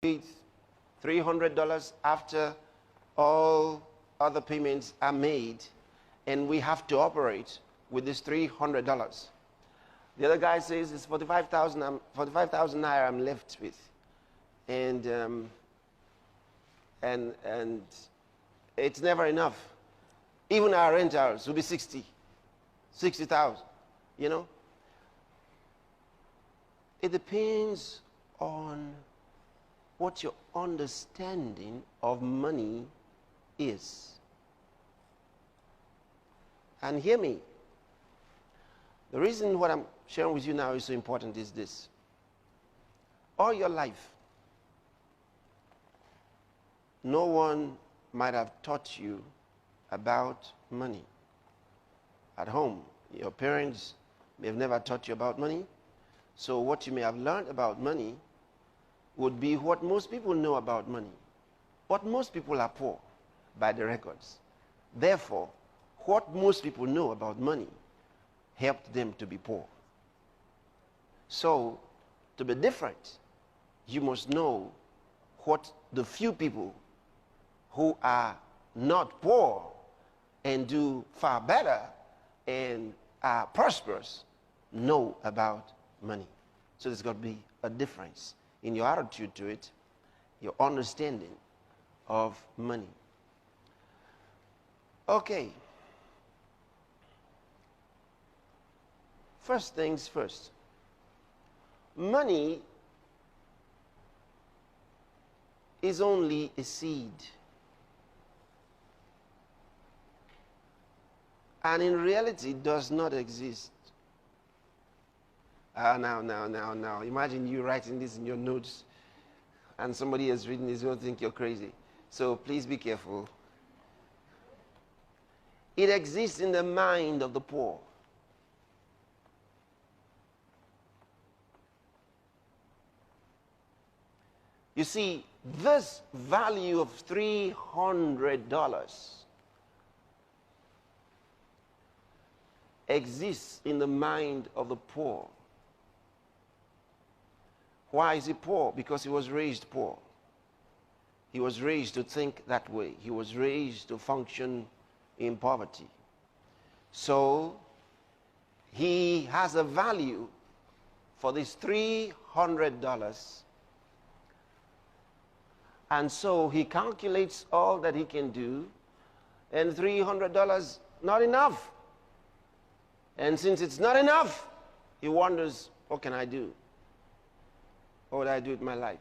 paid $300 after all other payments are made, and we have to operate with this $300. The other guy says it's 45,000 naira I'm left with, and it's never enough. Even our rent house will be 60,000. You know, it depends on what your understanding of money is. And hear me. The reason what I'm sharing with you now is so important is this. All your life, no one might have taught you about money. At home, your parents may have never taught you about money. So what you may have learned about money would be what most people know about money. But most people are poor by the records. Therefore, what most people know about money helped them to be poor. So, to be different, you must know what the few people who are not poor and do far better and are prosperous know about money. So there's got to be a difference in your attitude to it, your understanding of money. Okay. First things first. Money is only a seed. And in reality does not exist. Now. Imagine you writing this in your notes and somebody else reading this will think you're crazy. So please be careful. It exists in the mind of the poor. You see, this value of $300 exists in the mind of the poor. Why is he poor? Because he was raised poor. He was raised to think that way. He was raised to function in poverty. So he has a value for this $300. And so he calculates all that he can do, and $300 not enough. And since it's not enough, he wonders, what can I do? What would I do with my life?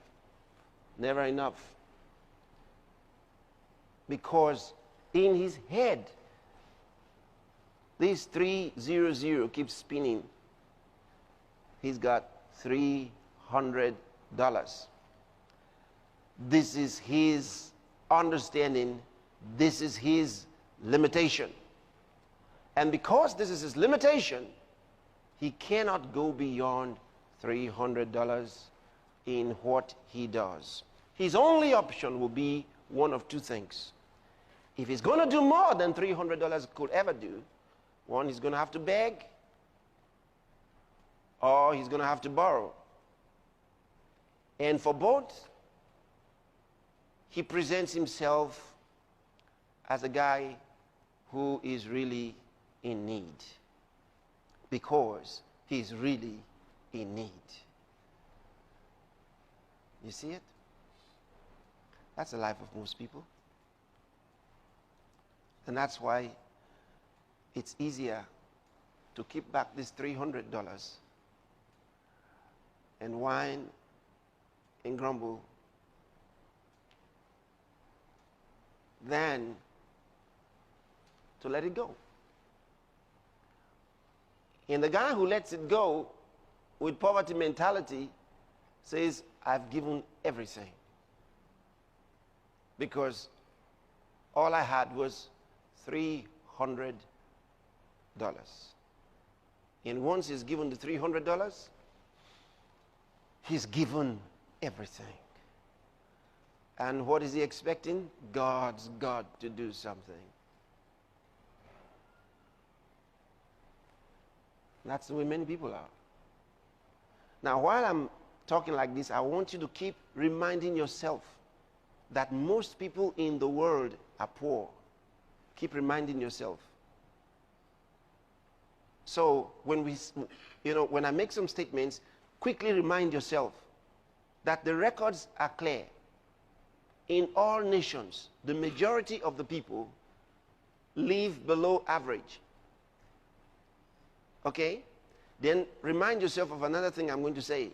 Never enough. Because in his head, this 300 keeps spinning. He's got $300. This is his understanding. This is his limitation. And because this is his limitation, he cannot go beyond $300 in what he does. His only option will be one of two things. If he's going to do more than $300 could ever do, one, he's going to have to beg, or he's going to have to borrow. And for both, he presents himself as a guy who is really in need, because he's really in need. You see it? That's the life of most people. And that's why it's easier to keep back this $300 and whine and grumble than to let it go. And the guy who lets it go with poverty mentality says, I've given everything, because all I had was $300. And once he's given the $300, he's given everything. And what is he expecting? God's got to do something. That's the way many people are. Now, while I'm talking like this, I want you to keep reminding yourself that most people in the world are poor. Keep reminding yourself. So when I make some statements, quickly remind yourself that the records are clear. In all nations, the majority of the people live below average. Okay? Then remind yourself of another thing I'm going to say,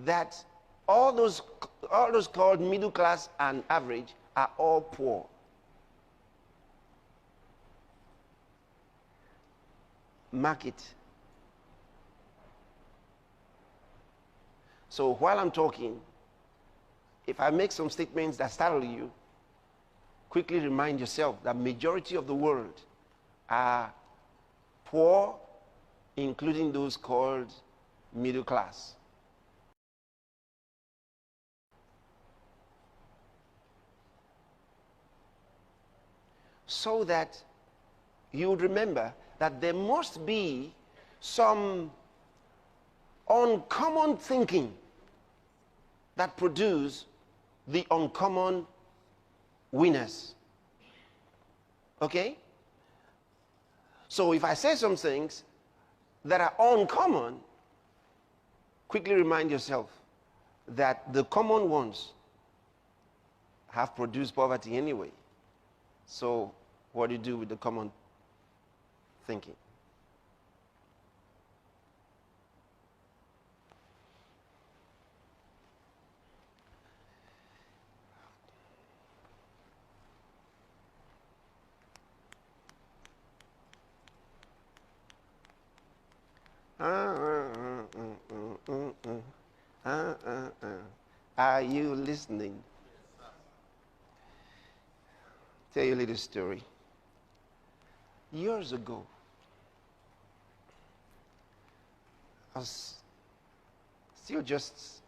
that all those called middle class and average are all poor. Mark it. So while I'm talking, if I make some statements that startle you, quickly remind yourself that majority of the world are poor, including those called middle class. So that you would remember that there must be some uncommon thinking that produce the uncommon winners. Okay? So if I say some things that are uncommon, quickly remind yourself that the common ones have produced poverty anyway. So what do you do with the common thinking? Are you listening? Tell you a little story. Years ago, I was still just